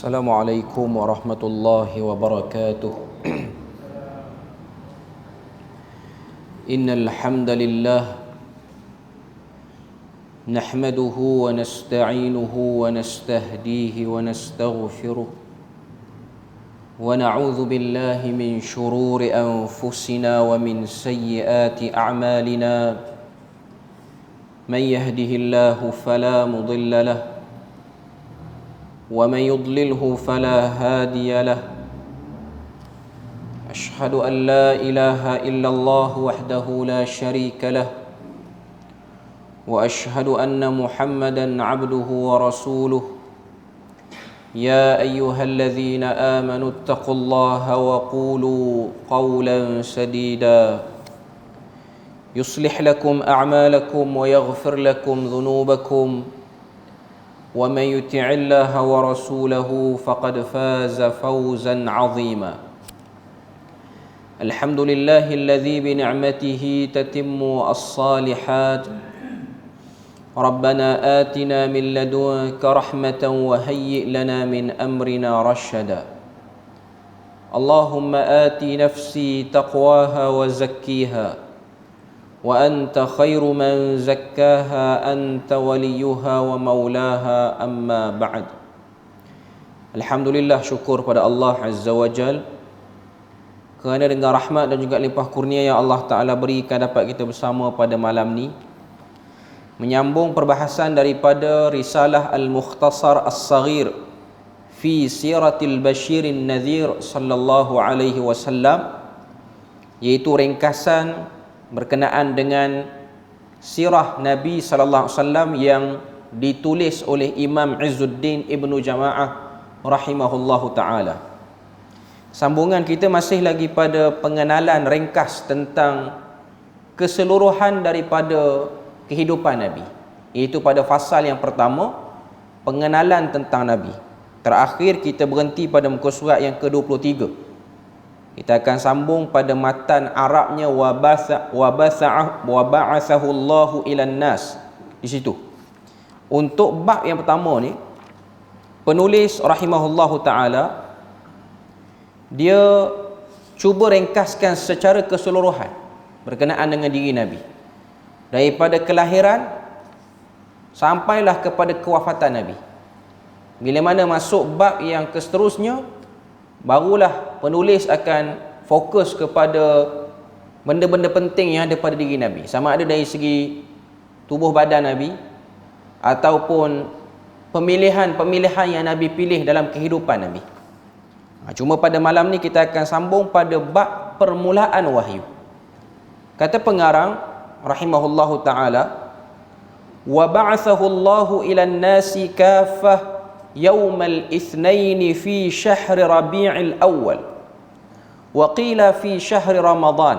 السلام عليكم ورحمة الله وبركاته. إن الحمد لله نحمده ونستعينه ونستهديه ونستغفره ونعوذ بالله من شرور أنفسنا ومن سيئات أعمالنا. من يهده الله فلا مضل له ومن يضلله فلا هادي له. أشهد أن لا إله إلا الله وحده لا شريك له وأشهد أن محمدا عبده ورسوله. يا أيها الذين آمنوا اتقوا الله وقولوا قولا سديدا يصلح لكم أعمالكم ويغفر لكم ذنوبكم ومن يطع الله ورسوله فقد فاز فوزا عظيما. الحمد لله الذي بنعمته تتم الصالحات. ربنا آتنا من لدنك رحمة وهيئ لنا من أمرنا رشدا. اللهم آت نفسي تقواها وزكيها وأنت خير من زكاها أنت وليها ومولاها. أما بعد. Alhamdulillah, syukur pada Allah Azza wa Jal kerana dengan rahmat dan juga limpah kurnia yang Allah Ta'ala berikan dapat kita bersama pada malam ni menyambung perbahasan daripada Risalah Al-Mukhtasar As-Saghir fi Siratil Bashirin Nadhir sallallahu alaihi wasallam, iaitu ringkasan berkenaan dengan sirah Nabi sallallahu alaihi wasallam yang ditulis oleh Imam Izzuddin Ibnu Jama'ah rahimahullahu taala. Sambungan kita masih lagi pada pengenalan ringkas tentang keseluruhan daripada kehidupan Nabi, iaitu pada fasal yang pertama, pengenalan tentang Nabi. Terakhir kita berhenti pada muka surat yang ke-23. Kita akan sambung pada matan Arabnya wa ba'athahu Allahu ilan nas. Di situ. Untuk bab yang pertama ni, penulis rahimahullahu taala dia cuba ringkaskan secara keseluruhan berkenaan dengan diri Nabi, daripada kelahiran sampailah kepada kewafatan Nabi. Bila mana masuk bab yang seterusnya, barulah penulis akan fokus kepada benda-benda penting yang ada pada diri Nabi, sama ada dari segi tubuh badan Nabi ataupun pemilihan-pemilihan yang Nabi pilih dalam kehidupan Nabi. Cuma pada malam ni kita akan sambung pada bab permulaan wahyu. Kata pengarang rahimahullahu taala, wa ba'athahu Allahu ilan nasi kaffah يوم الاثنين في شهر ربيع الأول وقيل في شهر رمضان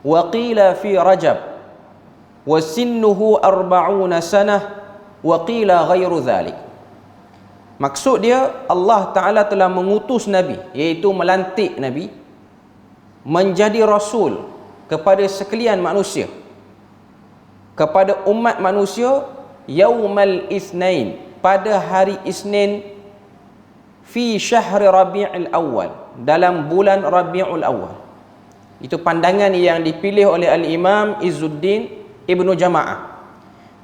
وقيل في رجب وسنه 40 سنة وقيل غير ذلك. Maksud dia, Allah Ta'ala telah mengutus Nabi, iaitu melantik Nabi menjadi Rasul kepada sekalian manusia, kepada umat manusia, Yaumal Ithnain, pada hari Isnin, fi syahri Rabi'ul Awal, dalam bulan Rabi'ul Awal. Itu pandangan yang dipilih oleh Al-Imam Izzuddin Ibnu Jama'ah.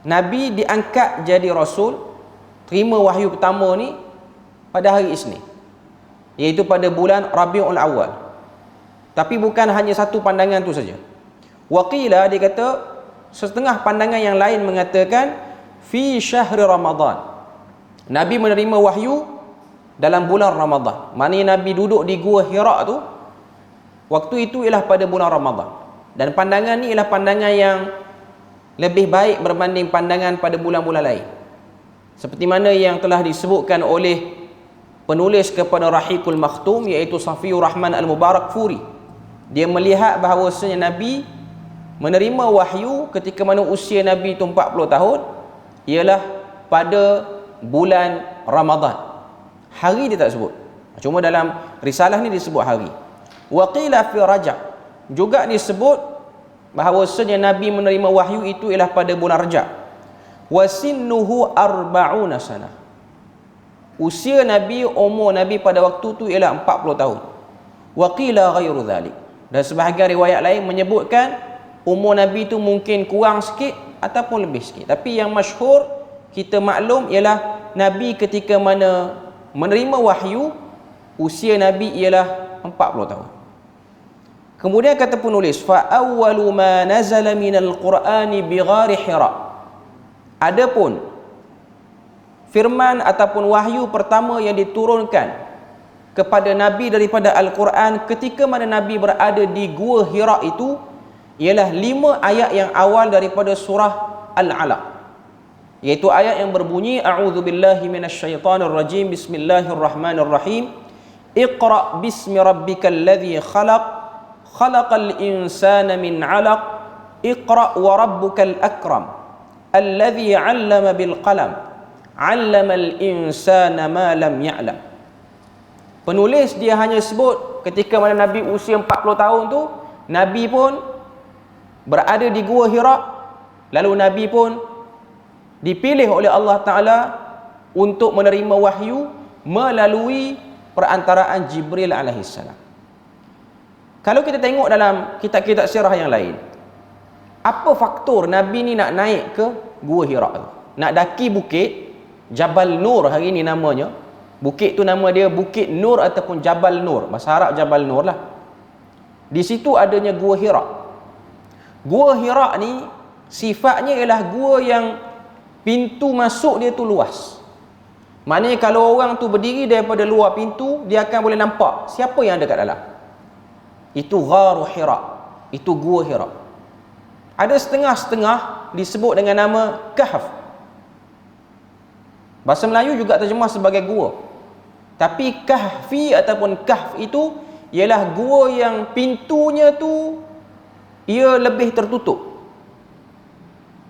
Nabi diangkat jadi Rasul, terima wahyu pertama ni pada hari Isnin, iaitu pada bulan Rabi'ul Awal. Tapi bukan hanya satu pandangan tu saja. Waqila, dia kata setengah pandangan yang lain mengatakan fi syahri Ramadan, Nabi menerima wahyu dalam bulan Ramadan. Maknanya Nabi duduk di Gua Hira tu, waktu itu ialah pada bulan Ramadan. Dan pandangan ni ialah pandangan yang lebih baik berbanding pandangan pada bulan-bulan lain, seperti mana yang telah disebutkan oleh penulis kepada Rahiqul Makhtum, iaitu Safiur Rahman Al-Mubarakfuri. Dia melihat bahawasanya Nabi menerima wahyu ketika mana usia Nabi itu 40 tahun, ialah pada bulan Ramadan. Hari dia tak sebut, cuma dalam risalah ni disebut hari. Waqila fi Rajab, juga disebut bahawasanya Nabi menerima wahyu itu ialah pada bulan Rajab. Wasinnuhu 40 sanah, usia Nabi, umur Nabi pada waktu tu ialah 40 tahun. Wa qila ghairu dhalik. Dan sebahagian riwayat lain menyebutkan umur Nabi tu mungkin kurang sikit ataupun lebih sikit. Tapi yang masyhur kita maklum ialah Nabi ketika mana menerima wahyu, usia Nabi ialah 40 tahun. Kemudian kata penulis, fa awwalu ma nazala minal Qur'ani bighari Hira. Adapun firman ataupun wahyu pertama yang diturunkan kepada Nabi daripada Al-Quran ketika mana Nabi berada di Gua Hira itu ialah 5 ayat yang awal daripada surah Al-Alaq, iaitu ayat yang berbunyi a'udzubillahi minasyaitonirrajim, bismillahirrahmanirrahim, iqra bismi rabbikal ladzi khalaq, khalaqal insana min 'alaq, iqra wa rabbukal akram, alladzi 'allama bil qalam, 'allamal insana ma lam ya'lam. Penulis dia hanya sebut ketika mana Nabi usia 40 tahun tu, Nabi pun berada di Gua Hira, lalu Nabi pun dipilih oleh Allah Ta'ala untuk menerima wahyu melalui perantaraan Jibril alaihissalam. Kalau kita tengok dalam kitab-kitab sirah yang lain, apa faktor Nabi ni nak naik ke Gua Hira tu? Nak daki bukit Jabal Nur, hari ni namanya. Bukit tu nama dia Bukit Nur ataupun Jabal Nur. Bahasa Arab Jabal Nur lah. Di situ adanya Gua Hira. Gua Hira ni sifatnya ialah gua yang pintu masuk dia tu luas. Maknanya kalau orang tu berdiri daripada luar pintu, dia akan boleh nampak siapa yang ada kat dalam. Itu Gharu Hira. Itu Gua Hira. Ada setengah-setengah disebut dengan nama Kahf. Bahasa Melayu juga terjemah sebagai gua. Tapi Kahfi ataupun Kahf itu ialah gua yang pintunya tu ia lebih tertutup.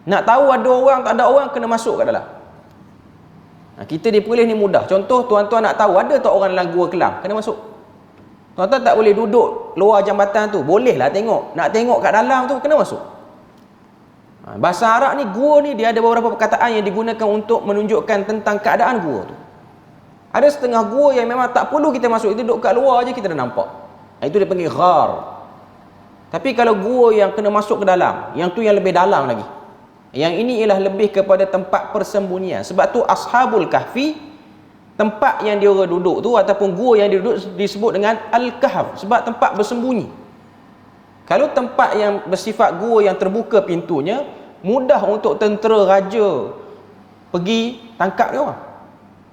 Nak tahu ada orang tak ada orang, kena masuk kat dalam. Kita dipilih ni mudah. Contoh, tuan-tuan nak tahu ada tak orang dalam Gua Kelang, kena masuk. Tuan-tuan tak boleh duduk luar jambatan tu, bolehlah tengok. Nak tengok kat dalam tu, kena masuk. Bahasa Arab ni, gua ni dia ada beberapa perkataan yang digunakan untuk menunjukkan tentang keadaan gua tu. Ada setengah gua yang memang tak perlu kita masuk, itu duduk kat luar je kita dah nampak. Itu dia panggil ghar. Tapi kalau gua yang kena masuk ke dalam, yang tu yang lebih dalam lagi. Yang ini ialah lebih kepada tempat persembunyian. Sebab tu Ashabul Kahfi, tempat yang dia orang duduk tu ataupun gua yang dia duduk disebut dengan Al-Kahf, sebab tempat bersembunyi. Kalau tempat yang bersifat gua yang terbuka pintunya, mudah untuk tentera raja pergi tangkap dia orang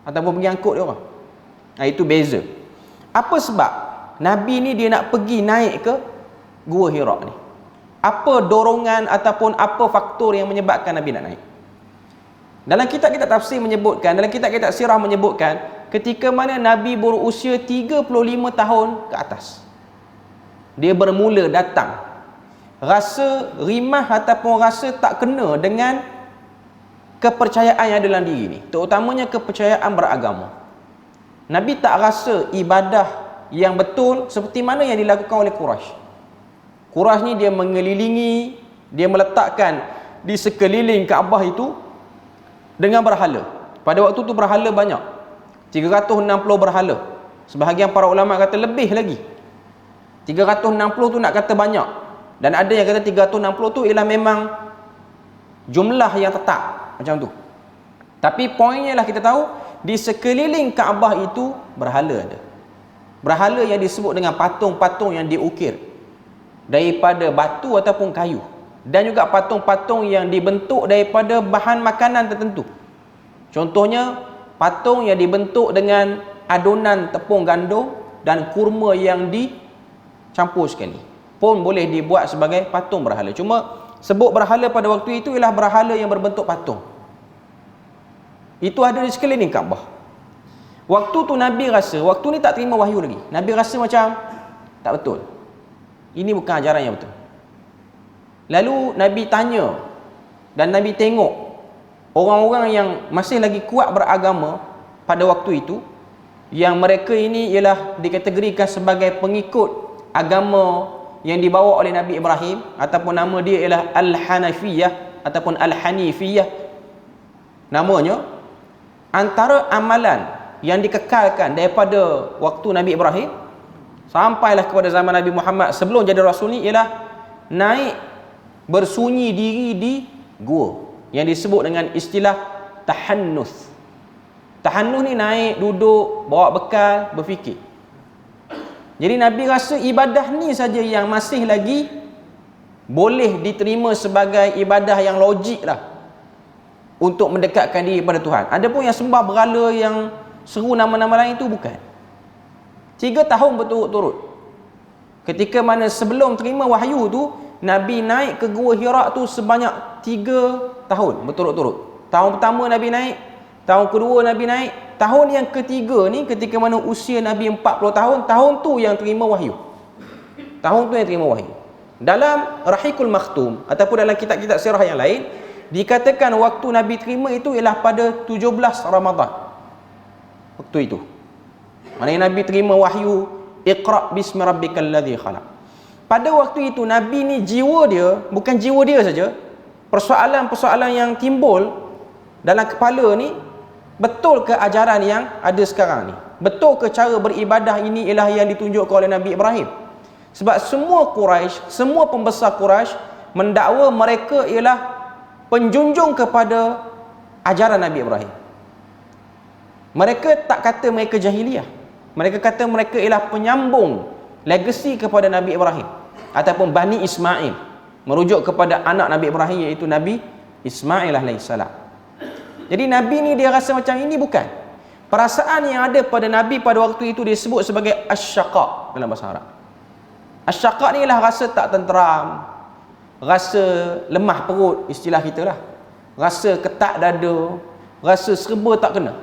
ataupun pergi angkut dia orang. Itu beza. Apa sebab Nabi ni dia nak pergi naik ke Gua Hira ni? Apa dorongan ataupun apa faktor yang menyebabkan Nabi nak naik? Dalam kitab-kitab tafsir menyebutkan, dalam kitab-kitab sirah menyebutkan, ketika mana Nabi berusia 35 tahun ke atas, dia bermula datang rasa rimah ataupun rasa tak kena dengan kepercayaan yang ada dalam diri ni, terutamanya kepercayaan beragama. Nabi tak rasa ibadah yang betul seperti mana yang dilakukan oleh Quraisy. Quraisy ni dia mengelilingi, dia meletakkan di sekeliling Kaabah itu dengan berhala. Pada waktu tu berhala banyak, 360 berhala. Sebahagian para ulama kata lebih lagi. 360 tu nak kata banyak, dan ada yang kata 360 tu ialah memang jumlah yang tetap macam tu. Tapi poinnya lah kita tahu di sekeliling Kaabah itu berhala ada. Berhala yang disebut dengan patung-patung yang diukir daripada batu ataupun kayu, dan juga patung-patung yang dibentuk daripada bahan makanan tertentu. Contohnya patung yang dibentuk dengan adunan tepung gandum dan kurma yang dicampur sekali pun boleh dibuat sebagai patung berhala. Cuma sebut berhala pada waktu itu ialah berhala yang berbentuk patung. Itu ada di sekeliling Kaabah. Waktu tu Nabi rasa, waktu ni tak terima wahyu lagi, Nabi rasa macam tak betul, ini bukan ajaran yang betul. Lalu Nabi tanya dan Nabi tengok orang-orang yang masih lagi kuat beragama pada waktu itu, yang mereka ini ialah dikategorikan sebagai pengikut agama yang dibawa oleh Nabi Ibrahim, ataupun nama dia ialah Al-Hanafiyah ataupun Al-Hanifiyah namanya. Antara amalan yang dikekalkan daripada waktu Nabi Ibrahim sampailah kepada zaman Nabi Muhammad sebelum jadi rasul ni ialah naik bersunyi diri di gua yang disebut dengan istilah tahannus. Tahannus ni naik, duduk, bawa bekal, berfikir. Jadi Nabi rasa ibadah ni saja yang masih lagi boleh diterima sebagai ibadah yang logik lah untuk mendekatkan diri kepada Tuhan. Adapun yang sembah berhala, yang seru nama-nama lain itu bukan. 3 tahun berturut-turut. Ketika mana sebelum terima wahyu tu, Nabi naik ke Gua Hira tu sebanyak 3 tahun berturut-turut. Tahun pertama Nabi naik, tahun kedua Nabi naik, tahun yang ketiga ni ketika mana usia Nabi 40 tahun, tahun tu yang terima wahyu. Tahun tu yang terima wahyu. Dalam Rahikul Makhtum ataupun dalam kitab-kitab sirah yang lain dikatakan waktu Nabi terima itu ialah pada 17 Ramadan. Waktu itu. Maknanya Nabi terima wahyu Iqra bismi rabbikal ladzi khalaq. Pada waktu itu Nabi ni jiwa dia, bukan jiwa dia saja, persoalan-persoalan yang timbul dalam kepala ni, betul ke ajaran yang ada sekarang ni? Betul ke cara beribadah ini ialah yang ditunjukkan oleh Nabi Ibrahim? Sebab semua Quraisy, semua pembesar Quraisy mendakwa mereka ialah penjunjung kepada ajaran Nabi Ibrahim. Mereka tak kata mereka jahiliyah. Mereka kata mereka ialah penyambung legasi kepada Nabi Ibrahim ataupun Bani Ismail, merujuk kepada anak Nabi Ibrahim iaitu Nabi Ismail alaihissalam. Jadi Nabi ni dia rasa macam ini bukan. Perasaan yang ada pada Nabi pada waktu itu disebut sebagai asyaqa dalam bahasa Arab. Asyaqa ni ialah rasa tak tenteram, rasa lemah perut, istilah kita lah. Rasa ketak dada, rasa serba tak kena.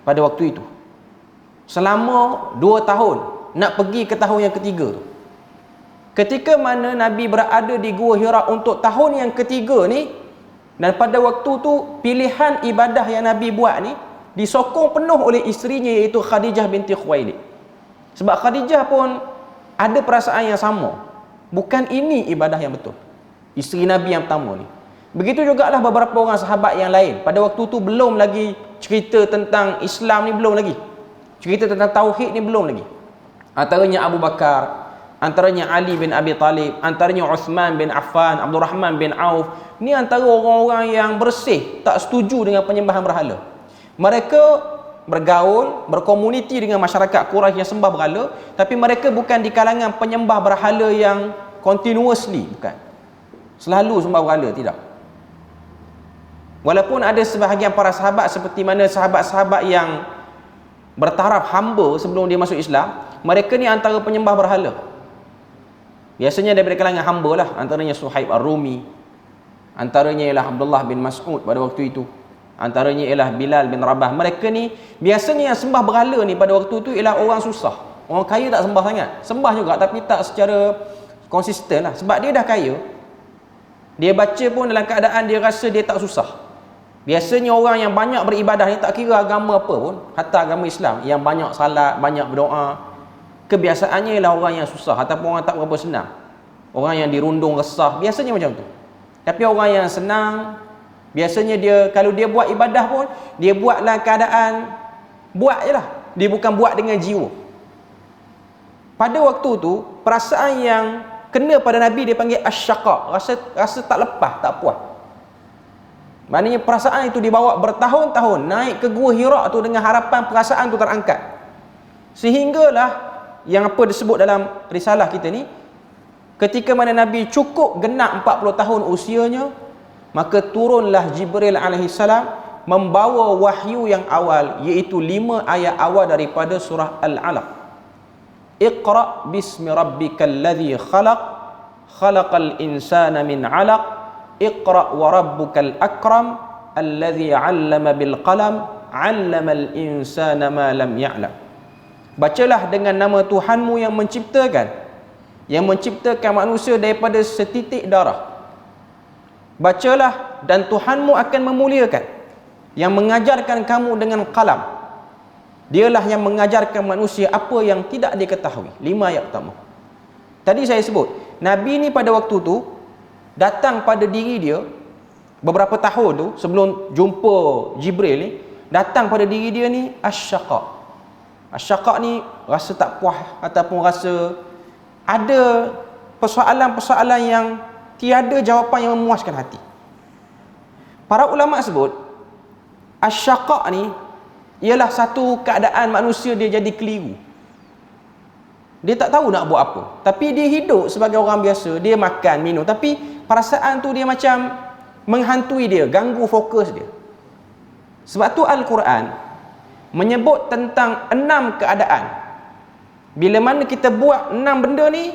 Pada waktu itu. Selama 2 tahun nak pergi ke tahun yang ketiga tu. Ketika mana Nabi berada di Gua Hira untuk tahun yang ketiga ni, dan pada waktu tu pilihan ibadah yang Nabi buat ni disokong penuh oleh isterinya iaitu Khadijah binti Khuwailid. Sebab Khadijah pun ada perasaan yang sama. Bukan ini ibadah yang betul. Isteri Nabi yang pertama ni. Begitu jugalah beberapa orang sahabat yang lain. Pada waktu tu belum lagi cerita tentang Islam ni, belum lagi. Cerita tentang Tauhid ni belum lagi. Antaranya Abu Bakar, antaranya Ali bin Abi Talib, antaranya Uthman bin Affan, Abdul Rahman bin Auf. Ni antara orang-orang yang bersih, tak setuju dengan penyembahan berhala. Mereka bergaul, berkomuniti dengan masyarakat Quraisy yang sembah berhala, tapi mereka bukan di kalangan penyembah berhala yang continuously, bukan. Selalu sembah berhala, tidak. Walaupun ada sebahagian para sahabat seperti mana sahabat-sahabat yang bertaraf hamba sebelum dia masuk Islam, mereka ni antara penyembah berhala. Biasanya daripada kalangan hamba lah, antaranya Suhaib Ar-Rumi, antaranya ialah Abdullah bin Mas'ud pada waktu itu, antaranya ialah Bilal bin Rabah. Mereka ni biasanya yang sembah berhala ni pada waktu itu ialah orang susah. Orang kaya tak sembah sangat, sembah juga tapi tak secara konsisten lah. Sebab dia dah kaya, dia baca pun dalam keadaan dia rasa dia tak susah. Biasanya orang yang banyak beribadah ni, tak kira agama apa pun, hatta agama Islam, yang banyak salat, banyak berdoa, kebiasaannya ialah orang yang susah ataupun orang tak berapa senang, orang yang dirundung resah, biasanya macam tu. Tapi orang yang senang, biasanya dia kalau dia buat ibadah pun, dia buat dalam keadaan buat je lah, dia bukan buat dengan jiwa. Pada waktu tu perasaan yang kena pada Nabi dia panggil asyaqa, rasa tak lepas, tak puas. Maknanya perasaan itu dibawa bertahun-tahun naik ke Gua Hira tu dengan harapan perasaan tu terangkat. Sehinggalah yang apa disebut dalam risalah kita ni, ketika mana Nabi cukup genap 40 tahun usianya, maka turunlah Jibril alaihissalam membawa wahyu yang awal, iaitu 5 ayat awal daripada surah Al-Alaq. Iqra bismi rabbikal ladzi khalaq, khalaqal insana min 'alaq, Iqra wa rabbukal akram, alladzi 'allama bil qalam, 'allamal insana ma lam ya'lam. Bacalah dengan nama Tuhanmu yang menciptakan manusia daripada setitik darah. Bacalah dan Tuhanmu akan memuliakan, yang mengajarkan kamu dengan qalam. Dialah yang mengajarkan manusia apa yang tidak diketahui. 5 ayat pertama. Tadi saya sebut, Nabi ni pada waktu tu datang pada diri dia beberapa tahun tu sebelum jumpa Jibril ni, datang pada diri dia ni asyaqa. Asyaqa ni rasa tak puas ataupun rasa ada persoalan-persoalan yang tiada jawapan yang memuaskan hati. Para ulama sebut asyaqa ni ialah satu keadaan manusia dia jadi keliru. Dia tak tahu nak buat apa. Tapi dia hidup sebagai orang biasa, dia makan, minum, tapi perasaan tu dia macam menghantui dia, ganggu fokus dia. Sebab tu Al-Quran menyebut tentang 6 keadaan. Bila mana kita buat 6 benda ni,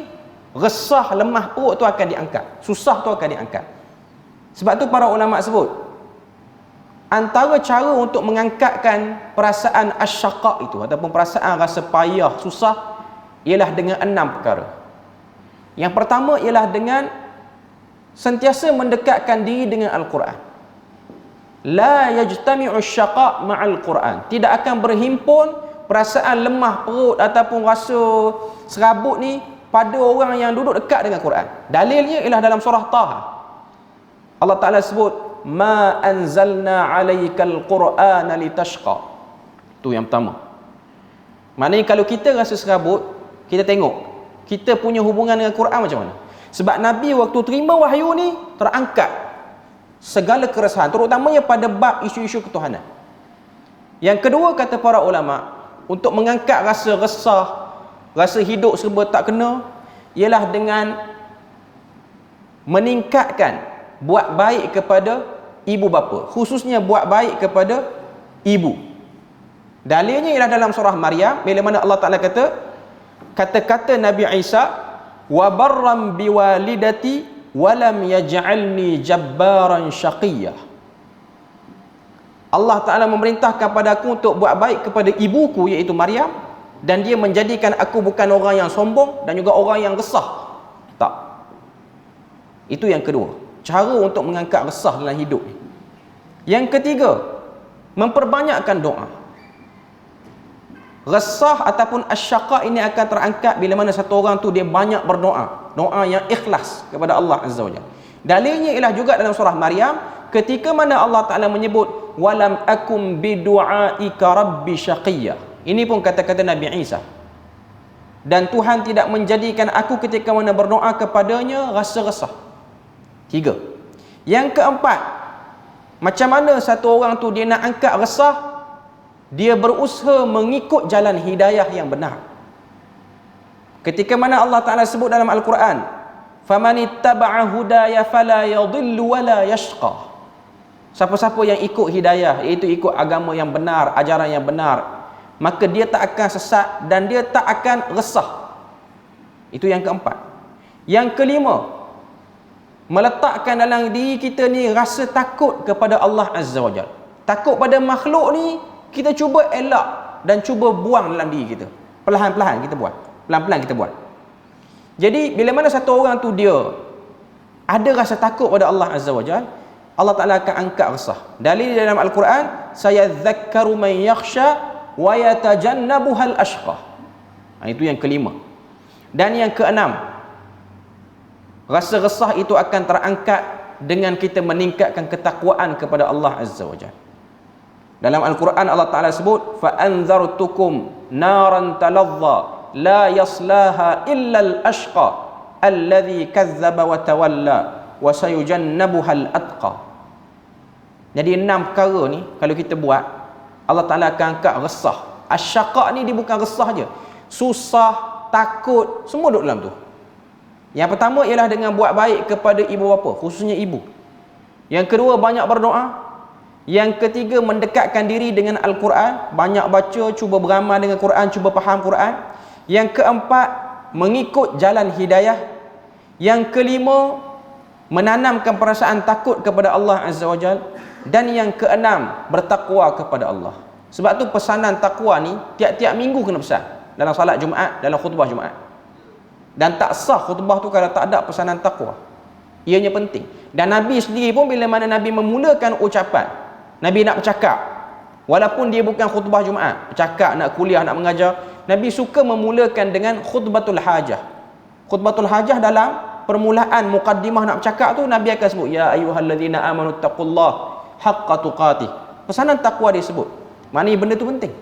resah, lemah perut tu akan diangkat, susah tu akan diangkat. Sebab tu para ulama sebut antara cara untuk mengangkatkan perasaan asyaqa itu ataupun perasaan rasa payah, susah, ialah dengan 6 perkara. Yang pertama ialah dengan sentiasa mendekatkan diri dengan Al-Quran. La yajtami'u syaqa' ma'al Quran. Tidak akan berhimpun perasaan lemah perut ataupun rasa serabut ni pada orang yang duduk dekat dengan Quran. Dalilnya ialah dalam surah Taha. Allah Ta'ala sebut ma anzalna 'alaikal Qur'ana litashqa. Tu yang pertama. Maknanya kalau kita rasa serabut, kita tengok kita punya hubungan dengan Quran macam mana. Sebab Nabi waktu terima wahyu ni terangkat segala keresahan, terutamanya pada bab isu-isu ketuhanan. Yang kedua kata para ulama, untuk mengangkat rasa resah, rasa hidup serba tak kena, ialah dengan meningkatkan buat baik kepada ibu bapa, khususnya buat baik kepada ibu. Dalilnya ialah dalam surah Maryam, bila mana Allah Ta'ala kata-kata Nabi Isa, wa barram biwalidati walam yaj'alni jabbaran syaqiyah. Allah Ta'ala memerintahkan padaku untuk buat baik kepada ibuku, iaitu Maryam, dan dia menjadikan aku bukan orang yang sombong dan juga orang yang resah. Tak. Itu yang kedua, cara untuk mengangkat resah dalam hidup. Yang ketiga, memperbanyakkan doa. Resah ataupun asyaqa ini akan terangkat bila mana satu orang tu dia banyak berdoa, doa yang ikhlas kepada Allah Azza wa Jalla. Dalilnya ialah juga dalam surah Maryam, ketika mana Allah Ta'ala menyebut walam akum bidu'aika rabbi syaqiyya. Ini pun kata-kata Nabi Isa. Dan Tuhan tidak menjadikan aku ketika mana berdoa kepadanya rasa resah. 3. Yang keempat, macam mana satu orang tu dia nak angkat resah, dia berusaha mengikut jalan hidayah yang benar. Ketika mana Allah Ta'ala sebut dalam Al-Quran, famanittaba'a hudaya fala yadhillu wala yashqa. Siapa-siapa yang ikut hidayah, iaitu ikut agama yang benar, ajaran yang benar, maka dia tak akan sesat dan dia tak akan resah. Itu yang keempat. Yang kelima, meletakkan dalam diri kita ni rasa takut kepada Allah Azza wa Jalla. Takut pada makhluk ni kita cuba elak dan cuba buang dalam diri kita. Perlahan-perlahan kita buat. Pelan-pelan kita buat. Jadi bila mana satu orang tu dia ada rasa takut pada Allah Azza wa Jalla, Allah Ta'ala akan angkat resah. Dalil dalam Al-Quran, sayadzakkaru man yakhsha wa yatajannabuhal ashqa. Itu yang kelima. Dan yang keenam, rasa resah itu akan terangkat dengan kita meningkatkan ketakwaan kepada Allah Azza wa Jalla. Dalam Al-Quran Allah Ta'ala sebut, fa anzartukum naran talazza la yaslaha illa al-ashqa alladhi kazzaba wa tawalla wa sayujannabuhal atqa. Jadi 6 perkara ni kalau kita buat, Allah Ta'ala akan angkat resah. Asyaqa ni dia bukan resah je, susah, takut, semua duduk dalam tu. Yang pertama ialah dengan buat baik kepada ibu bapa, khususnya ibu. Yang kedua, banyak berdoa. Yang ketiga, mendekatkan diri dengan Al-Quran, banyak baca, cuba beramal dengan Quran, cuba faham Quran. Yang keempat, mengikut jalan hidayah. Yang kelima, menanamkan perasaan takut kepada Allah Azza wa Jalla. Dan yang keenam, bertakwa kepada Allah. Sebab tu pesanan takwa ni tiap-tiap minggu kena pesan, dalam salat Jumaat, dalam khutbah Jumaat. Dan tak sah khutbah tu kalau tak ada pesanan takwa. Ianya penting. Dan Nabi sendiri pun bila mana Nabi memulakan ucapan, Nabi nak bercakap, walaupun dia bukan khutbah Jumaat, bercakap, nak kuliah, nak mengajar, Nabi suka memulakan dengan khutbatul hajah. Khutbatul hajah dalam permulaan muqaddimah nak bercakap tu, Nabi akan sebut, ya ayyuhalladzina amanu taqullaha haqqa tuqatih. Pesanan takwa dia sebut. Maknanya benda tu penting.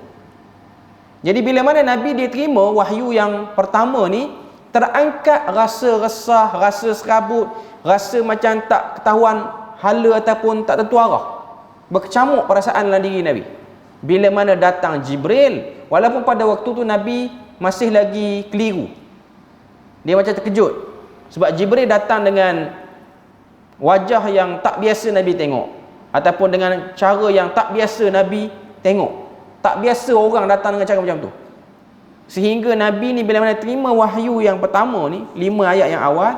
Jadi bila mana Nabi dia terima wahyu yang pertama ni, terangkat rasa resah, rasa serabut, rasa macam tak ketahuan hala ataupun tak tentu arah. Berkecamuk perasaan dalam diri Nabi. Bila mana datang Jibril, walaupun pada waktu tu Nabi masih lagi keliru. Dia macam terkejut. Sebab Jibril datang dengan wajah yang tak biasa Nabi tengok, ataupun dengan cara yang tak biasa Nabi tengok. Tak biasa orang datang dengan cara macam tu. Sehingga Nabi ni bila mana terima wahyu yang pertama ni, 5 ayat yang awal,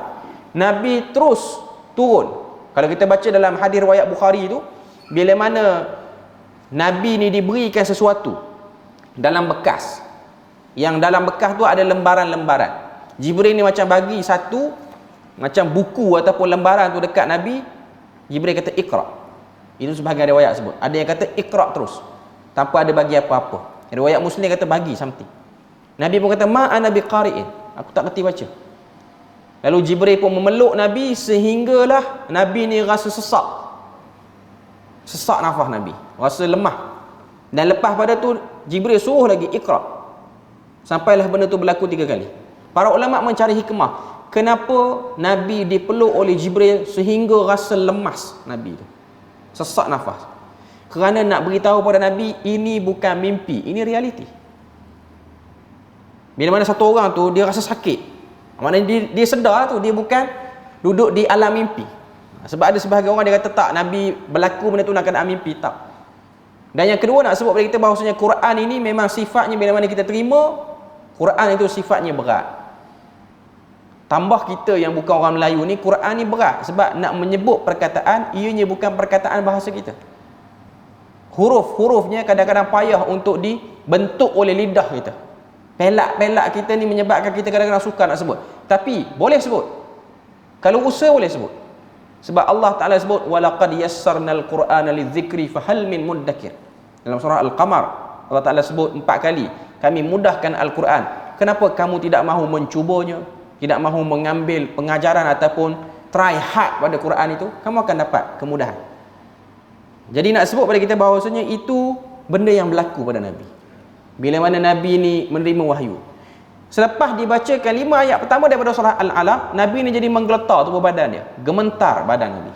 Nabi terus turun. Kalau kita baca dalam hadis riwayat Bukhari tu, bila mana Nabi ni diberikan sesuatu dalam bekas, yang dalam bekas tu ada lembaran-lembaran. Jibril ni macam bagi satu macam buku ataupun lembaran tu dekat Nabi. Jibril kata Iqra. Itu sebahagian riwayat sebut. Ada yang kata Iqra terus, tanpa ada bagi apa-apa. Riwayat Muslim kata bagi something. Nabi pun kata ma ana biqari'in, aku tak kerti baca. Lalu Jibril pun memeluk Nabi sehinggalah Nabi ni rasa sesak. Sesak nafas Nabi, rasa lemah. Dan lepas pada tu Jibril suruh lagi Iqra. Sampailah benda tu berlaku 3 kali. Para ulama mencari hikmah, kenapa Nabi dipeluk oleh Jibril sehingga rasa lemas Nabi tu, sesak nafas. Kerana nak beritahu pada Nabi, ini bukan mimpi, ini realiti. Bila mana satu orang tu dia rasa sakit, maknanya dia sedar tu dia bukan duduk di alam mimpi. Sebab ada sebahagian orang dia kata tak, Nabi berlaku benda tu nak keadaan mimpi, tak. Dan yang kedua nak sebut pada kita bahawasanya Quran ini memang sifatnya bila mana kita terima, Quran itu sifatnya berat. Tambah kita yang bukan orang Melayu ni, Quran ni berat sebab nak menyebut perkataan, ianya bukan perkataan bahasa kita. Huruf-hurufnya kadang-kadang payah untuk dibentuk oleh lidah kita. Pelak-pelak kita ni menyebabkan kita kadang-kadang suka nak sebut. Tapi boleh sebut. Kalau usaha boleh sebut. Sebab Allah Ta'ala sebut walaqad yassarnal Qur'ana lidzikri fahal min muddakir. Dalam surah Al-Qamar Allah Ta'ala sebut 4 kali, kami mudahkan Al-Quran. Kenapa kamu tidak mahu mencubanya, tidak mahu mengambil pengajaran ataupun try hard pada Quran itu, kamu akan dapat kemudahan. Jadi nak sebut pada kita bahawasanya itu benda yang berlaku pada Nabi. Bila mana Nabi ni menerima wahyu, selepas dibacakan 5 ayat pertama daripada surah Al-Alaq, Nabi ni jadi menggeletar tubuh badan dia, gementar badan Nabi.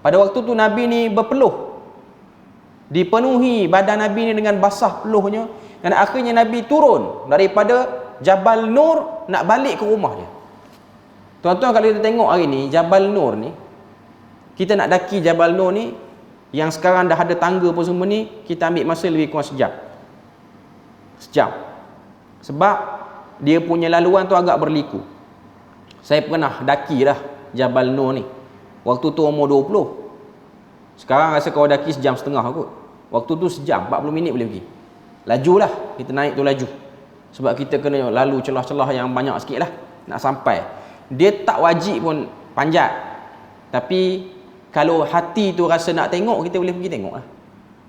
Pada waktu tu Nabi ni berpeluh, dipenuhi badan Nabi ni dengan basah peluhnya, dan akhirnya Nabi turun daripada Jabal Nur nak balik ke rumah dia. Tuan-tuan, kalau kita tengok hari ni Jabal Nur ni, kita nak daki Jabal Nur ni, yang sekarang dah ada tangga pun semua ni, kita ambil masa lebih kurang sejam. Sebab dia punya laluan tu agak berliku. Saya pernah daki dah Jabal Nur ni, waktu tu umur 20. Sekarang rasa kalau daki sejam setengah kot. Waktu tu sejam 40 minit boleh pergi. Lajulah kita naik tu, laju. Sebab kita kena lalu celah-celah yang banyak sikit lah nak sampai. Dia tak wajib pun panjat, tapi kalau hati tu rasa nak tengok, kita boleh pergi tengok lah.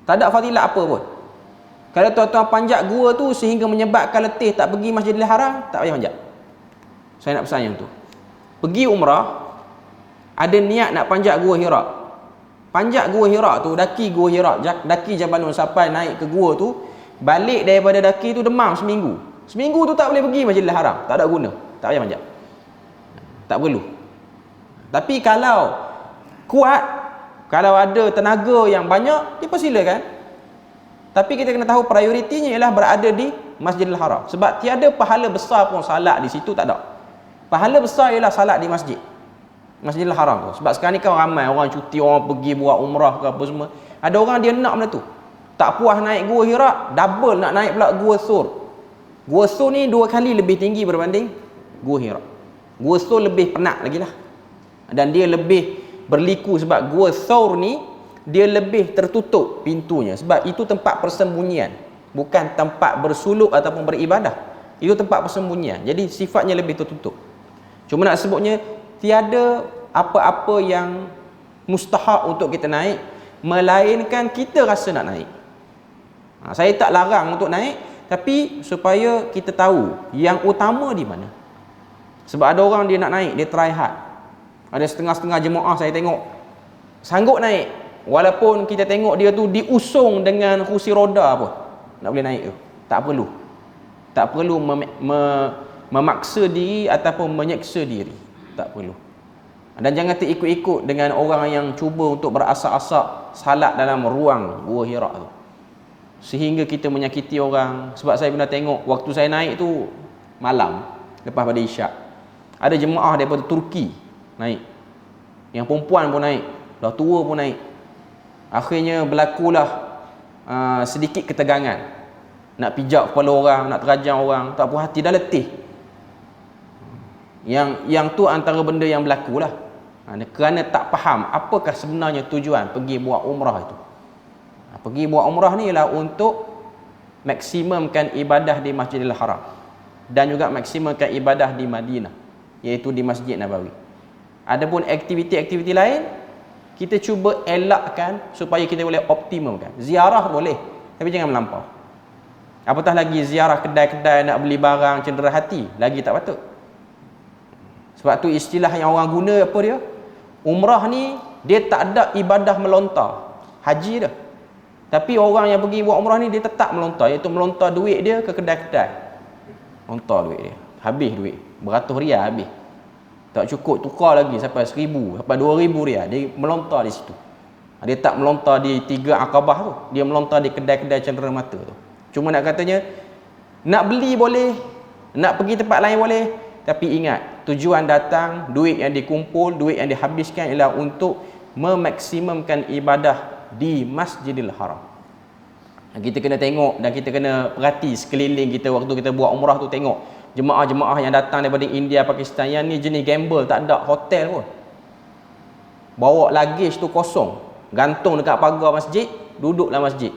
Tak ada fadilat apa pun. Kalau tuan-tuan panjat gua tu sehingga menyebabkan letih tak pergi Masjidil Haram, tak payah panjat. Saya nak pesan yang tu. Pergi umrah, ada niat nak panjat gua Hira, panjat gua Hira tu, daki gua Hira, daki Jabal Nur sampai naik ke gua tu, balik daripada daki tu demam seminggu. Seminggu tu tak boleh pergi Masjidil Haram, tak ada guna, tak payah panjat. Tak perlu. Tapi kalau kuat, kalau ada tenaga yang banyak, dia persilakan. Tapi kita kena tahu prioritinya ialah berada di Masjidil Haram. Sebab tiada pahala besar pun salat di situ, tak ada. Pahala besar ialah salat di masjid, Masjidil Haram tu. Sebab sekarang ni kan ramai orang cuti, orang pergi buat umrah ke apa semua. Ada orang dia nak benda tu, tak puas naik gua Hira, double nak naik pula gua Sur. Gua Sur ni 2 kali lebih tinggi berbanding gua Hira. Gua Sur lebih penat lagi lah, dan dia lebih berliku. Sebab gua Sur ni dia lebih tertutup pintunya, sebab itu tempat persembunyian, bukan tempat bersuluk ataupun beribadah. Itu tempat persembunyian, jadi sifatnya lebih tertutup. Cuma nak sebutnya, tiada apa-apa yang mustahak untuk kita naik, melainkan kita rasa nak naik. Saya tak larang untuk naik, tapi supaya kita tahu yang utama di mana. Sebab ada orang dia nak naik, dia try hard. Ada setengah-setengah jemaah saya tengok sanggup naik, Walaupun kita tengok dia tu diusung dengan kursi roda pun nak boleh naik tu. Tak perlu. Tak perlu memaksa diri ataupun menyeksa diri. Tak perlu. Dan jangan terikut-ikut dengan orang yang cuba untuk berasak-asak salat dalam ruang Gua Hira tu, sehingga kita menyakiti orang. Sebab saya pernah tengok waktu saya naik tu malam lepas pada isyak, ada jemaah daripada Turki naik, yang perempuan pun naik, dah tua pun naik. Akhirnya berlakulah sedikit ketegangan, nak pijak kepala orang, nak terajang orang, tak puas hati, dah letih. Yang tu antara benda yang berlaku lah, kerana tak faham apakah sebenarnya tujuan pergi buat umrah itu. Pergi buat umrah ni ialah untuk maksimumkan ibadah di Masjidil Haram dan juga maksimumkan ibadah di Madinah, iaitu di Masjid Nabawi. Adapun aktiviti-aktiviti lain kita cuba elakkan supaya kita boleh optimumkan. Ziarah boleh, tapi jangan melampau. Apatah lagi ziarah kedai-kedai nak beli barang cendera hati, lagi tak patut. Sebab tu istilah yang orang guna apa dia? Umrah ni dia tak ada ibadah melontar. Haji dah. Tapi orang yang pergi buat umrah ni dia tetap melontar, iaitu melontar duit dia ke kedai-kedai. Lontar duit dia. Habis duit. Beratus riyal habis. Tak cukup, tukar lagi sampai 1,000, sampai 2,000 riyal. Dia melontar di situ. Dia tak melontar di 3 Aqabah tu. Dia melontar di kedai-kedai cendera mata tu. Cuma nak katanya, nak beli boleh, nak pergi tempat lain boleh, tapi ingat, tujuan datang, duit yang dikumpul, duit yang dihabiskan ialah untuk memaksimumkan ibadah di Masjidil Haram. Dan kita kena tengok dan kita kena perhati sekeliling kita waktu kita buat umrah tu. Tengok jemaah-jemaah yang datang daripada India, Pakistan, yang ni jenis gamble, tak ada hotel pun. Bawa luggage tu kosong, gantung dekat pagar masjid, duduk dalam masjid.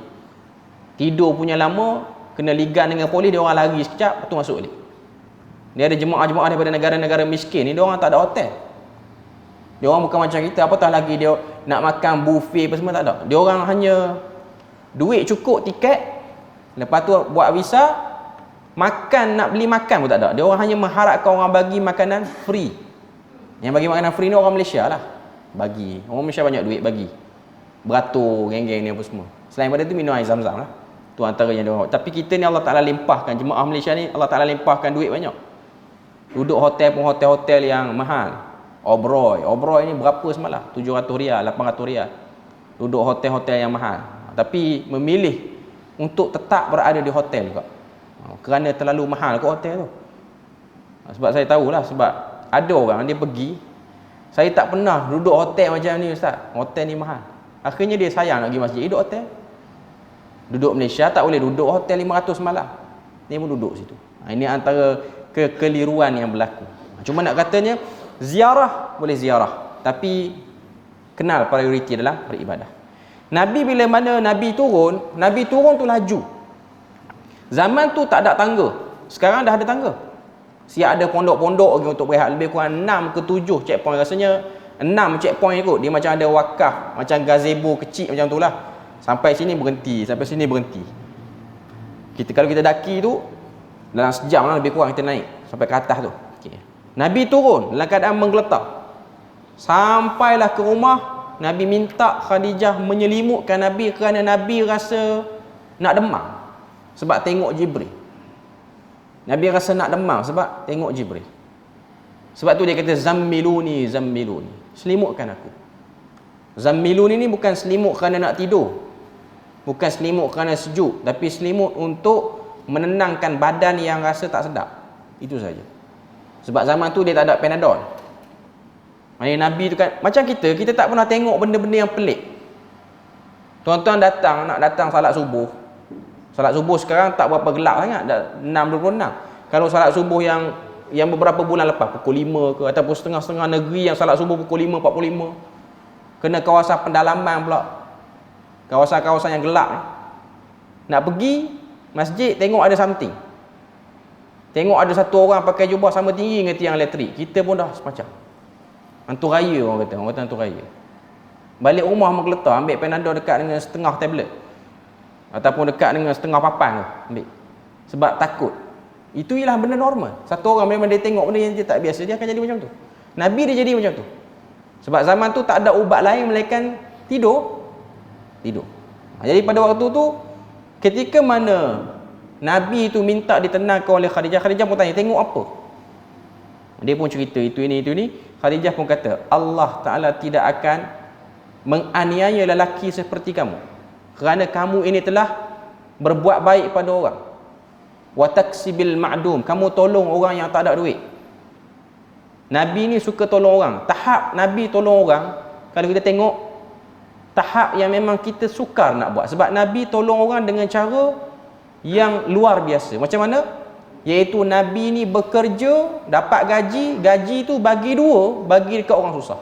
Tidur punya lama, kena ligan dengan polis, dia orang lari sekejap, lepas tu masuk balik. Dia ada jemaah-jemaah daripada negara-negara miskin ni, dia orang tak ada hotel. Dia orang bukan macam kita, apatah lagi dia nak makan buffet apa semua, tak ada. Dia orang hanya duit cukup tiket, lepas tu buat visa, makan, nak beli makan pun tak ada. Dia orang hanya mengharapkan orang bagi makanan free. Yang bagi makanan free ni orang Malaysia lah. Bagi. Orang Malaysia banyak duit bagi. Beratur, geng-geng ni apa semua. Selain daripada tu minum air zam-zam lah. Tu antara yang dia orang. Tapi kita ni Allah Ta'ala limpahkan, jemaah Malaysia ni Allah Ta'ala limpahkan duit banyak. Duduk hotel pun hotel-hotel yang mahal. Oberoi ni berapa semalam? 700 riyal, 800 riyal. Duduk hotel-hotel yang mahal. Tapi memilih untuk tetap berada di hotel juga. Kerana terlalu mahal ke hotel tu. Sebab saya tahulah, sebab ada orang dia pergi, saya tak pernah duduk hotel macam ni ustaz. Hotel ni mahal. Akhirnya dia sayang nak pergi masjid, duduk hotel. Duduk Malaysia tak boleh duduk hotel 500 semalam. Dia pun duduk situ. Ini antara kekeliruan yang berlaku. Cuma nak katanya, ziarah boleh ziarah, tapi kenal prioriti dalam beribadah. Nabi bila mana Nabi turun tu laju. Zaman tu tak ada tangga. Sekarang dah ada tangga. Siap ada pondok-pondok lagi untuk berehat, lebih kurang 6 ke 7 checkpoint. Rasanya 6 checkpoint kot. Dia macam ada wakaf, macam gazebo kecil macam tu lah. Sampai sini berhenti, sampai sini berhenti. Kalau kita daki tu dalam sejam lah lebih kurang kita naik sampai ke atas tu. Okay. Nabi turun dalam keadaan menggeletar. Sampailah ke rumah, Nabi minta Khadijah menyelimutkan Nabi kerana Nabi rasa nak demam sebab tengok Jibril. Nabi rasa nak demam sebab tengok Jibril. Sebab tu dia kata zammiluni, selimutkan aku. Zammiluni ni bukan selimut kerana nak tidur, bukan selimut kerana sejuk, tapi selimut untuk menenangkan badan yang rasa tak sedap. Itu saja. Sebab zaman tu dia tak ada Panadol. Maksudnya Nabi tu kan, macam kita tak pernah tengok benda-benda yang pelik. Tuan-tuan nak datang salat subuh. Salat subuh sekarang tak berapa gelap sangat, dah 6.26. Kalau salat subuh yang beberapa bulan lepas, pukul 5 ke, ataupun setengah-setengah negeri yang salat subuh pukul 5.45, kena kawasan pendalaman pula, kawasan-kawasan yang gelap ni. Nak pergi masjid, tengok ada something. Tengok ada satu orang pakai jubah sama tinggi dengan tiang elektrik. Kita pun dah semacam hantu raya, orang kata hantu raya. Balik rumah menggeletar, ambil Panadol dekat dengan setengah tablet, ataupun dekat dengan setengah papan tu, ambil. Sebab takut. Itu ialah benda normal. Satu orang memang dia tengok benda yang dia tak biasa, dia akan jadi macam tu. Nabi dia jadi macam tu. Sebab zaman tu tak ada ubat lain melainkan tidur. Tidur. Jadi pada waktu tu, ketika mana Nabi tu minta ditenangkan oleh Khadijah, Khadijah pun tanya, tengok apa? Dia pun cerita itu ini. Khadijah pun kata, Allah Ta'ala tidak akan menganiaya lelaki seperti kamu, kerana kamu ini telah berbuat baik pada orang. Wa taksibil ma'dum, kamu tolong orang yang tak ada duit. Nabi ni suka tolong orang. Tahap Nabi tolong orang, kalau kita tengok, tahap yang memang kita sukar nak buat. Sebab Nabi tolong orang dengan cara yang luar biasa. Macam mana? Iaitu Nabi ni bekerja, dapat gaji tu bagi dua, bagi dekat orang susah.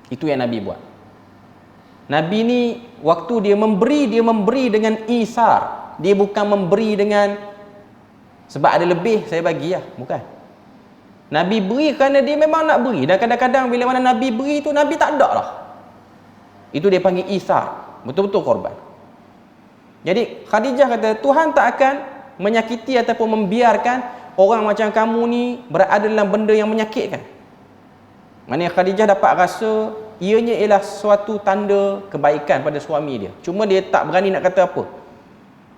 Itu yang Nabi buat. Nabi ni waktu dia memberi dengan isar. Dia bukan memberi dengan sebab ada lebih saya bagi lah, bukan. Nabi beri kerana dia memang nak beri. Dan kadang-kadang bila mana Nabi beri tu, Nabi tak ada lah. Itu dia panggil isar, betul-betul korban. Jadi Khadijah kata, Tuhan tak akan menyakiti ataupun membiarkan orang macam kamu ni berada dalam benda yang menyakitkan. Maknanya Khadijah dapat rasa ianya ialah suatu tanda kebaikan pada suami dia. Cuma dia tak berani nak kata apa.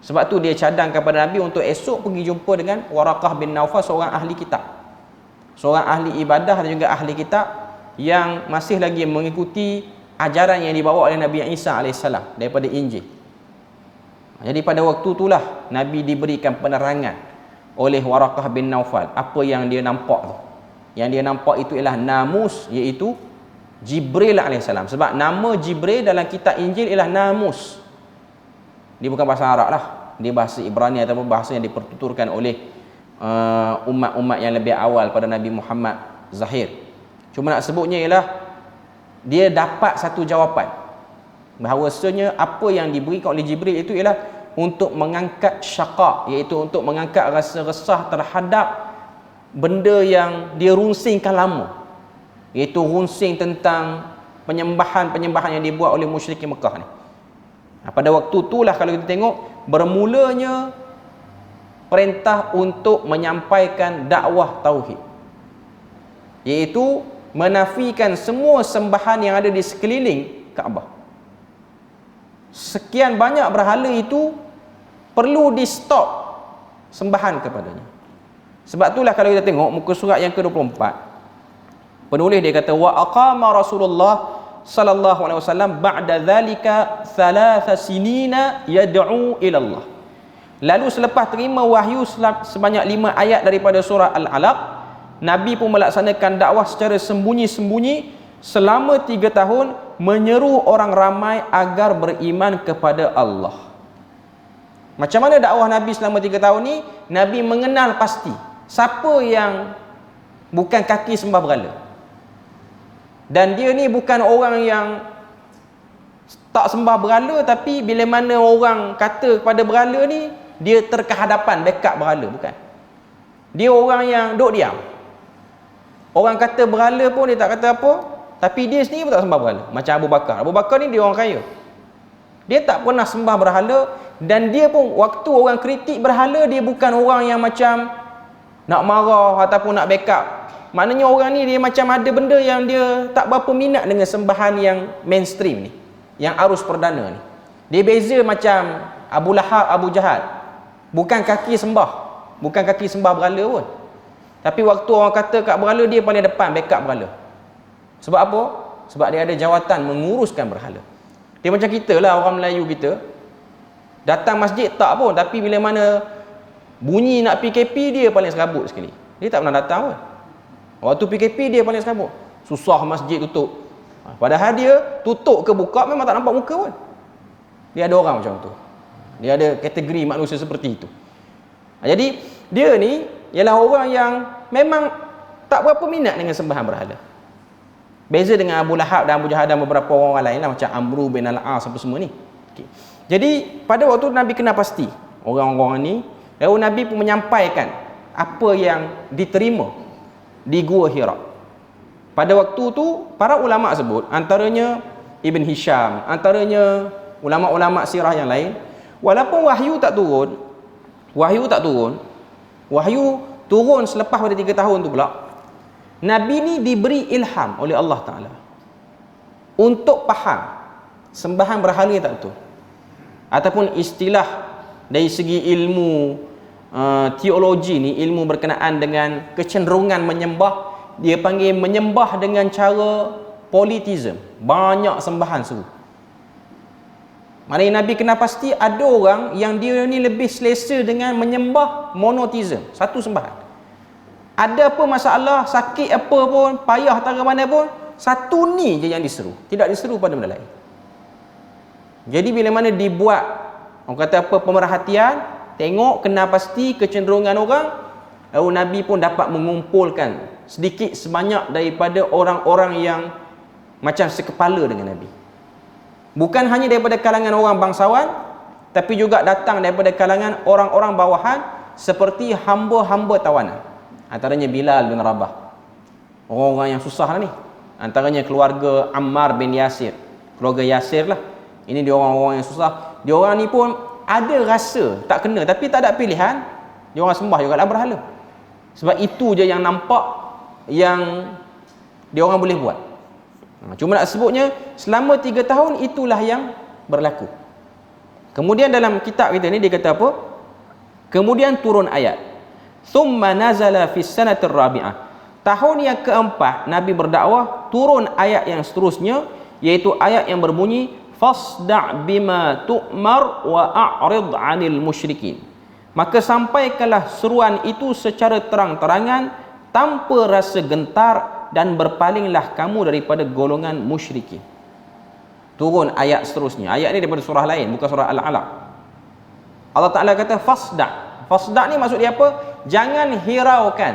Sebab tu dia cadangkan kepada Nabi untuk esok pergi jumpa dengan Waraqah bin Naufal, seorang ahli kitab, seorang ahli ibadah dan juga ahli kitab yang masih lagi mengikuti ajaran yang dibawa oleh Nabi Isa AS daripada Injil. Jadi pada waktu itulah Nabi diberikan penerangan oleh Waraqah bin Naufal apa yang dia nampak tu. Yang dia nampak itu ialah namus, iaitu Jibril AS. Sebab nama Jibril dalam kitab Injil ialah namus. Dia bukan bahasa Arab lah, dia bahasa Ibrani ataupun bahasa yang dipertuturkan oleh umat-umat yang lebih awal pada Nabi Muhammad Zahir. Cuma nak sebutnya ialah dia dapat satu jawapan bahawasanya apa yang diberikan oleh Jibril itu ialah untuk mengangkat syaqa, iaitu untuk mengangkat rasa resah terhadap benda yang dia runsingkan lama, iaitu runsing tentang penyembahan-penyembahan yang dibuat oleh musyrikin Mekah ni. Pada waktu itulah kalau kita tengok bermulanya perintah untuk menyampaikan dakwah tauhid, iaitu menafikan semua sembahan yang ada di sekeliling Kaabah. Sekian banyak berhala itu perlu di stop sembahan kepadanya. Sebab itulah kalau kita tengok muka surat yang ke-24, penulis dia kata, wa aqama Rasulullah sallallahu alaihi wasallam ba'da dzalika 3 sinina yad'u ila Allah. Lalu selepas terima wahyu sebanyak 5 ayat daripada surah Al-Alaq, Nabi pun melaksanakan dakwah secara sembunyi-sembunyi selama 3 tahun, menyeru orang ramai agar beriman kepada Allah. Macam mana dakwah Nabi selama 3 tahun ni? Nabi mengenal pasti siapa yang bukan kaki sembah berhala. Dan dia ni bukan orang yang tak sembah berhala, tapi bila mana orang kata kepada berhala ni, dia terkehadapan backup berhala, bukan. Dia orang yang duk diam. Orang kata berhala pun dia tak kata apa, tapi dia sendiri pun tak sembah berhala. Macam Abu Bakar. Abu Bakar ni dia orang kaya. Dia tak pernah sembah berhala, dan dia pun waktu orang kritik berhala, dia bukan orang yang macam nak marah ataupun nak backup. Maknanya orang ni dia macam ada benda yang dia tak berapa minat dengan sembahan yang mainstream ni, yang arus perdana ni. Dia beza macam Abu Lahab, Abu Jahal. Bukan kaki sembah, bukan kaki sembah berhala pun. Tapi waktu orang kata kat berhala, dia paling depan backup berhala. Sebab apa? Sebab dia ada jawatan menguruskan berhala. Dia macam kita lah, orang Melayu kita datang masjid tak pun, tapi bila mana bunyi nak PKP, dia paling serabut sekali. Dia tak pernah datang pun. Waktu PKP dia paling serabut. Susah masjid tutup. Padahal dia tutup ke buka memang tak nampak muka pun. Dia ada orang macam tu. Dia ada kategori manusia seperti itu. Jadi dia ni ialah orang yang memang tak berapa minat dengan sembahan berhala. Beza dengan Abu Lahab dan Abu Jahal dan beberapa orang lain lah, macam Amru bin Al-As apa semua ni. Okay. Jadi pada waktu Nabi kenal pasti orang-orang ni, lalu Nabi pun menyampaikan apa yang diterima di Gua Hira. Pada waktu tu para ulama sebut, antaranya Ibn Hisham, antaranya ulama-ulama sirah yang lain, walaupun wahyu tak turun, wahyu turun selepas pada 3 tahun tu pula, Nabi ni diberi ilham oleh Allah Ta'ala untuk faham sembahan berhala tak betul. Ataupun istilah dari segi ilmu teologi ni, ilmu berkenaan dengan kecenderungan menyembah, dia panggil menyembah dengan cara politism, banyak sembahan seru. Maknanya Nabi kena pasti ada orang yang dia ni lebih selesa dengan menyembah monotheism, satu sembahan. Ada apa masalah, sakit apa pun, payah tara mana pun, satu ni je yang diseru, tidak diseru pada benda lain. Jadi bila mana dibuat, orang kata apa, pemerhatian, tengok kena pasti kecenderungan orang, lalu Nabi pun dapat mengumpulkan sedikit sebanyak daripada orang-orang yang macam sekepala dengan Nabi. Bukan hanya daripada kalangan orang bangsawan, tapi juga datang daripada kalangan orang-orang bawahan seperti hamba-hamba tawanan. Antaranya Bilal bin Rabah. Orang-orang yang susah lah ni. Antaranya keluarga Ammar bin Yasir. Keluarga Yasir lah. Ini dia orang-orang yang susah. Dia orang ni pun ada rasa tak kena, tapi tak ada pilihan. Dia orang sembah juga lah berhala. Sebab itu je yang nampak yang dia orang boleh buat. Cuma nak sebutnya, selama 3 tahun itulah yang berlaku. Kemudian dalam kitab kita ni dia kata apa? Kemudian turun ayat. Thumma nazala fis sanatir rabi'ah. Tahun yang keempat Nabi berdakwah, turun ayat yang seterusnya, iaitu ayat yang berbunyi fasda' bima tu'mar wa a'rid 'anil musyrikin. Maka sampaikanlah seruan itu secara terang-terangan tanpa rasa gentar dan berpalinglah kamu daripada golongan musyrikin. Turun ayat seterusnya. Ayat ni daripada surah lain, bukan surah Al-Alaq. Allah Ta'ala kata fasda'. Fasda' ni maksud dia apa? Jangan hiraukan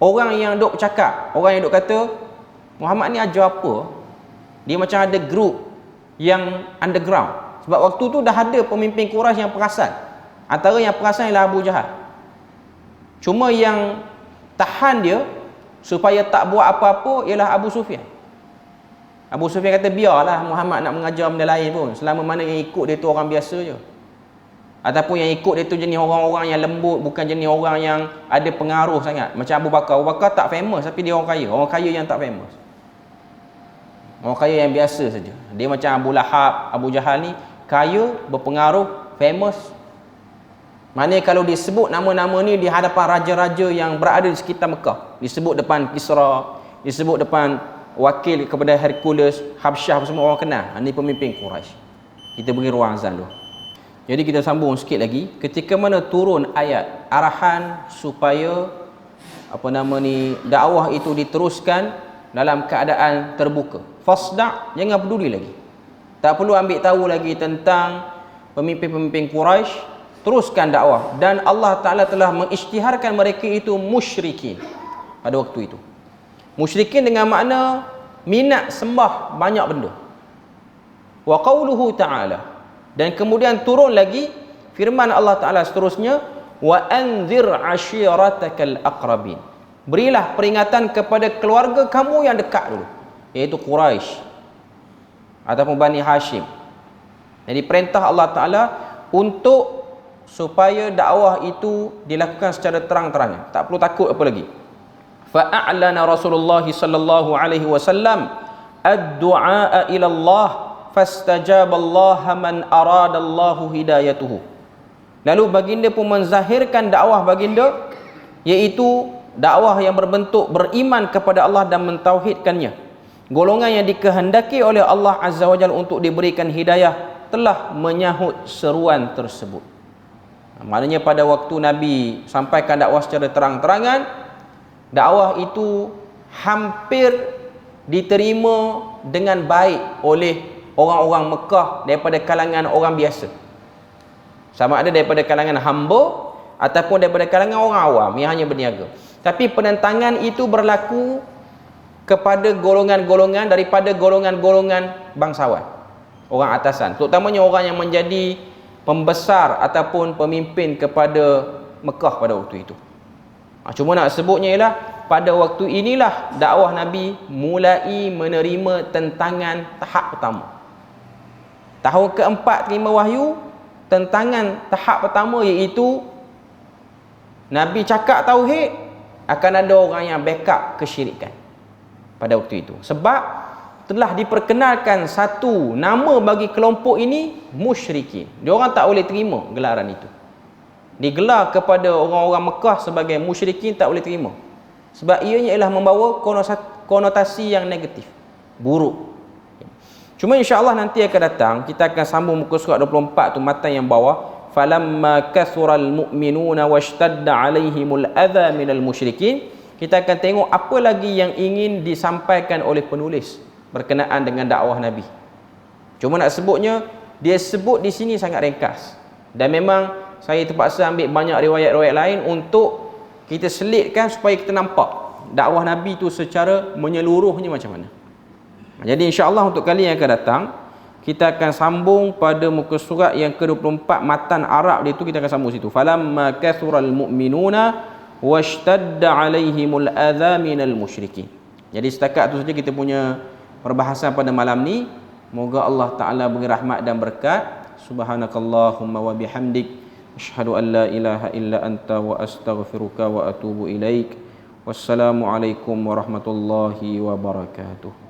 orang yang duk cakap, orang yang duk kata Muhammad ni ajar apa? Dia macam ada group yang underground. Sebab waktu tu dah ada pemimpin Quraisy yang perasan. Antara yang perasan ialah Abu Jahal. Cuma yang tahan dia supaya tak buat apa-apa ialah Abu Sufyan. Abu Sufyan kata biarlah Muhammad nak mengajar benda lain pun, selama mana yang ikut dia tu orang biasa je. Ataupun yang ikut dia tu jenis orang-orang yang lembut, bukan jenis orang yang ada pengaruh sangat. Macam Abu Bakar. Abu Bakar tak famous tapi dia orang kaya. Orang kaya yang tak famous. Orang kaya yang biasa saja. Dia macam Abu Lahab, Abu Jahal ni kaya, berpengaruh, famous. Maknanya kalau disebut nama-nama ni di hadapan raja-raja yang berada di sekitar Mekah, disebut depan Kisra, disebut depan wakil kepada Hercules, Habsyah, semua orang kenal. Ini pemimpin Quraisy. Kita beri ruang azan dulu. Jadi kita sambung sikit lagi. Ketika mana turun ayat arahan supaya dakwah itu diteruskan dalam keadaan terbuka. Fasda', jangan peduli lagi. Tak perlu ambil tahu lagi tentang pemimpin-pemimpin Quraisy, teruskan dakwah. Dan Allah Ta'ala telah mengisytiharkan mereka itu musyrikin pada waktu itu. Musyrikin dengan makna minat sembah banyak benda. Wa qauluhu ta'ala, dan kemudian turun lagi firman Allah Ta'ala seterusnya, wa anzir ashiratakal aqrabin. Berilah peringatan kepada keluarga kamu yang dekat dulu, iaitu Quraisy ataupun Bani Hashim. Jadi perintah Allah Ta'ala untuk supaya dakwah itu dilakukan secara terang-terangan, tak perlu takut apa lagi. Fa'a'lana Rasulullah sallallahu alaihi wasallam ad-du'a ila Allah fastajaballaha man aradallahu hidayatuhu. Lalu baginda pun menzahirkan dakwah baginda, iaitu dakwah yang berbentuk beriman kepada Allah dan mentauhidkannya. Golongan yang dikehendaki oleh Allah Azza wa Jalla untuk diberikan hidayah telah menyahut seruan tersebut. Maknanya pada waktu Nabi sampaikan dakwah secara terang-terangan, dakwah itu hampir diterima dengan baik oleh orang-orang Mekah daripada kalangan orang biasa. Sama ada daripada kalangan hamba ataupun daripada kalangan orang awam yang hanya berniaga. Tapi penentangan itu berlaku kepada golongan-golongan daripada golongan-golongan bangsawan, orang atasan, terutamanya orang yang menjadi pembesar ataupun pemimpin kepada Mekah pada waktu itu. Cuma nak sebutnya ialah pada waktu inilah dakwah Nabi mulai menerima tentangan tahap pertama. Tahun keempat terima wahyu, tentangan tahap pertama iaitu Nabi cakap tauhid, akan ada orang yang backup kesyirikan pada waktu itu. Sebab telah diperkenalkan satu nama bagi kelompok ini, musyrikin. Diorang tak boleh terima gelaran itu. Digelar kepada orang-orang Mekah sebagai musyrikin, tak boleh terima. Sebab ianya ialah membawa konotasi yang negatif, buruk. Cuma insya-Allah nanti akan datang kita akan sambung muka surat 24 tu, matan yang bawah, falamma kathural mu'minuna washtadda 'alaihimul adza minal musyrikin. Kita akan tengok apa lagi yang ingin disampaikan oleh penulis berkenaan dengan dakwah Nabi. Cuma nak sebutnya, dia sebut di sini sangat ringkas. Dan memang saya terpaksa ambil banyak riwayat-riwayat lain untuk kita selitkan supaya kita nampak dakwah Nabi tu secara menyeluruhnya macam mana. Jadi insya-Allah untuk kali yang akan datang kita akan sambung pada muka surat yang ke-24 matan Arab dia tu, kita akan sambung situ. Falamma kathural mu'minuna washtadda 'alaihimul adza minal musyrikin. Jadi setakat tu saja kita punya perbahasan pada malam ni. Moga Allah Taala beri rahmat dan berkat. Subhanakallahumma wa bihamdik, asyhadu an la ilaha illa anta wa astaghfiruka wa atubu ilaik. Wassalamualaikum warahmatullahi wabarakatuh.